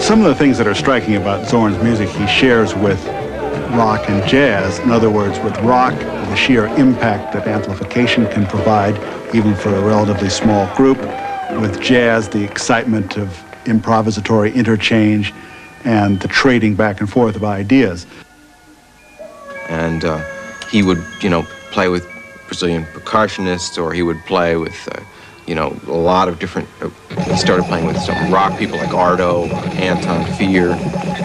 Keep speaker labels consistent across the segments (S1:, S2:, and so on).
S1: Some of the things that are striking about Zorn's music he shares with rock and jazz. In other words, with rock, the sheer impact that amplification can provide, even for a relatively small group. With jazz, the excitement of improvisatory interchange and the trading back and forth of ideas.
S2: And he would, play with Brazilian percussionists, or he would play with, a lot of different, he started playing with some rock people like Ardo, Anton Fier,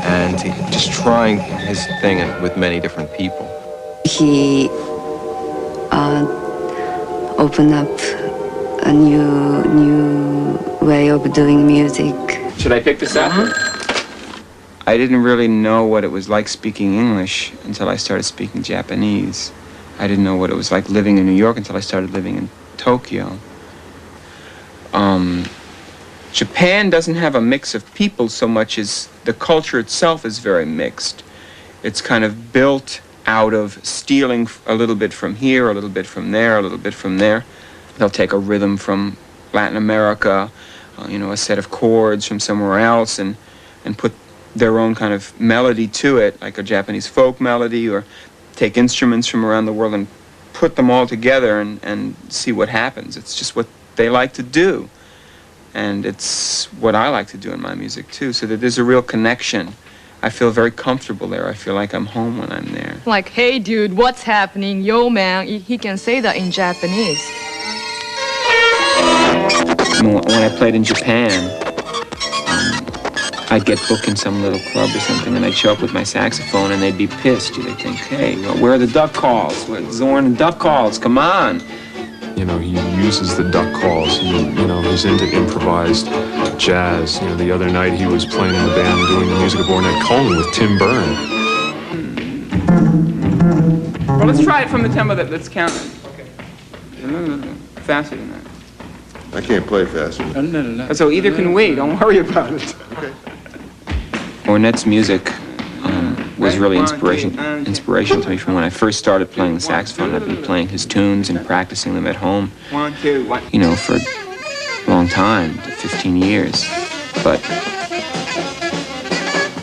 S2: and just trying his thing with many different people.
S3: He opened up a new way of doing music.
S4: Should I pick this up? I didn't really know what it was like speaking English until I started speaking Japanese. I didn't know what it was like living in New York until I started living in Tokyo. Japan doesn't have a mix of people so much as the culture itself is very mixed. It's kind of built out of stealing a little bit from here, a little bit from there, a little bit from there. They'll take a rhythm from Latin America, a set of chords from somewhere else, and put their own kind of melody to it, like a Japanese folk melody, or take instruments from around the world and put them all together and see what happens. It's just what they like to do. And it's what I like to do in my music, too, so that there's a real connection. I feel very comfortable there. I feel like I'm home when I'm there.
S5: Like, hey, dude, what's happening? Yo, man. He can say that in Japanese.
S4: When I played in Japan, I'd get booked in some little club or something, and I'd show up with my saxophone, and they'd be pissed. They'd think, hey, where are the duck calls? Zorn and duck calls, come on.
S6: He uses the duck calls. He's into improvised jazz. The other night he was playing in the band doing the music of Ornette Coleman with Tim Byrne.
S4: Well, let's try it from the tempo that's counted. Okay. Faster than that.
S7: I can't play fast.
S4: So either can wait. Don't worry about it.
S7: Okay.
S4: Ornette's music was really inspirational to me from when I first started playing the saxophone. I've been playing his tunes and practicing them at home, for a long time, 15 years. But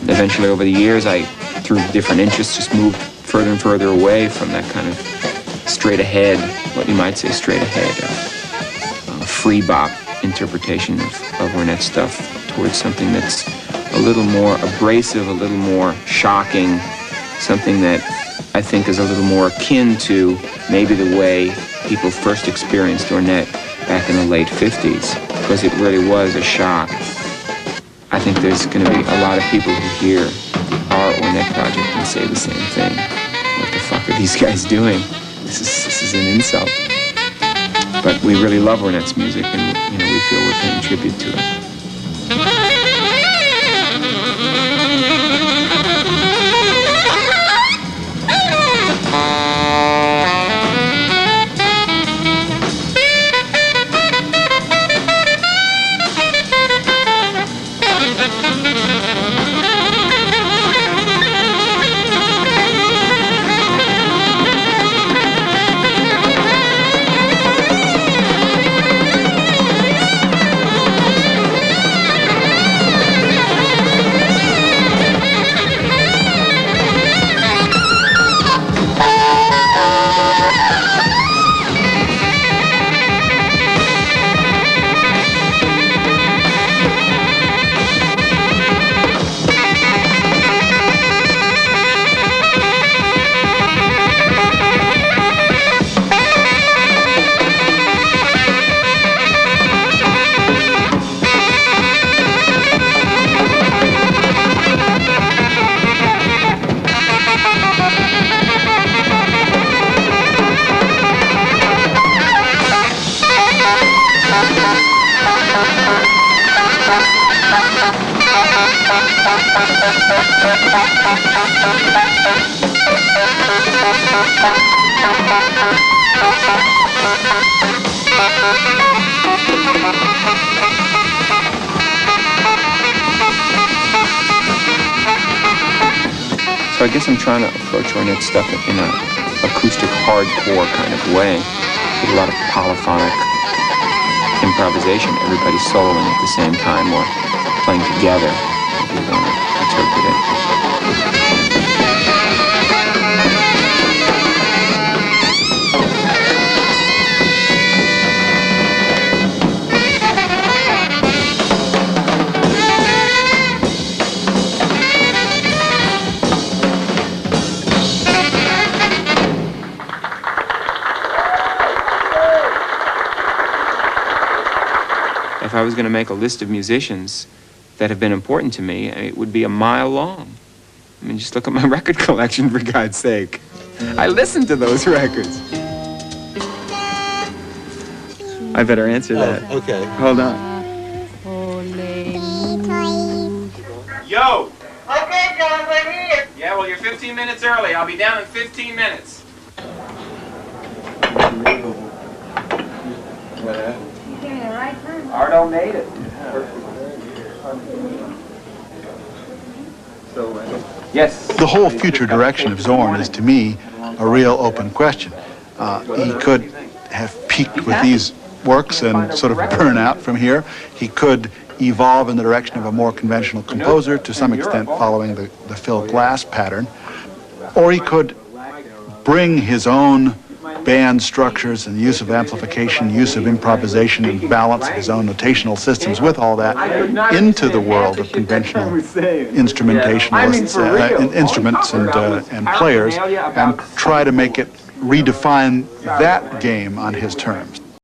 S4: eventually over the years, I, through different interests, just moved further and further away from that kind of straight ahead, what you might say straight ahead, free bop interpretation of Ornette's stuff towards something that's a little more abrasive, a little more shocking, something that I think is a little more akin to maybe the way people first experienced Ornette back in the late 50s, because it really was a shock. I think there's going to be a lot of people who hear our Ornette project and say the same thing. What the fuck are these guys doing? This is an insult. But we really love Ornette's music, and we feel we're paying tribute to it. So I guess I'm trying to approach Ornette stuff in an acoustic hardcore kind of way, with a lot of polyphonic improvisation, everybody soloing at the same time or playing together. you want to interpret it. If I was going to make a list of musicians that have been important to me, it would be a mile long. I mean, just look at my record collection, for God's sake. I listen to those records. I better answer that.
S1: Oh, okay.
S4: Hold on. Yo!
S8: Okay, John, we're here.
S4: Yeah, well, you're 15 minutes early. I'll be down in 15 minutes. Ardo made it. Yes.
S1: The whole future direction of Zorn is, to me, a real open question. He could have peaked with these works and sort of burn out from here. He could evolve in the direction of a more conventional composer, to some extent following the Phil Glass pattern. Or he could bring his own band structures and use of amplification, use of improvisation, and balance of his own notational systems with all that into the world of conventional instrumentationalists, instruments and players, and try to make it redefine that game on his terms.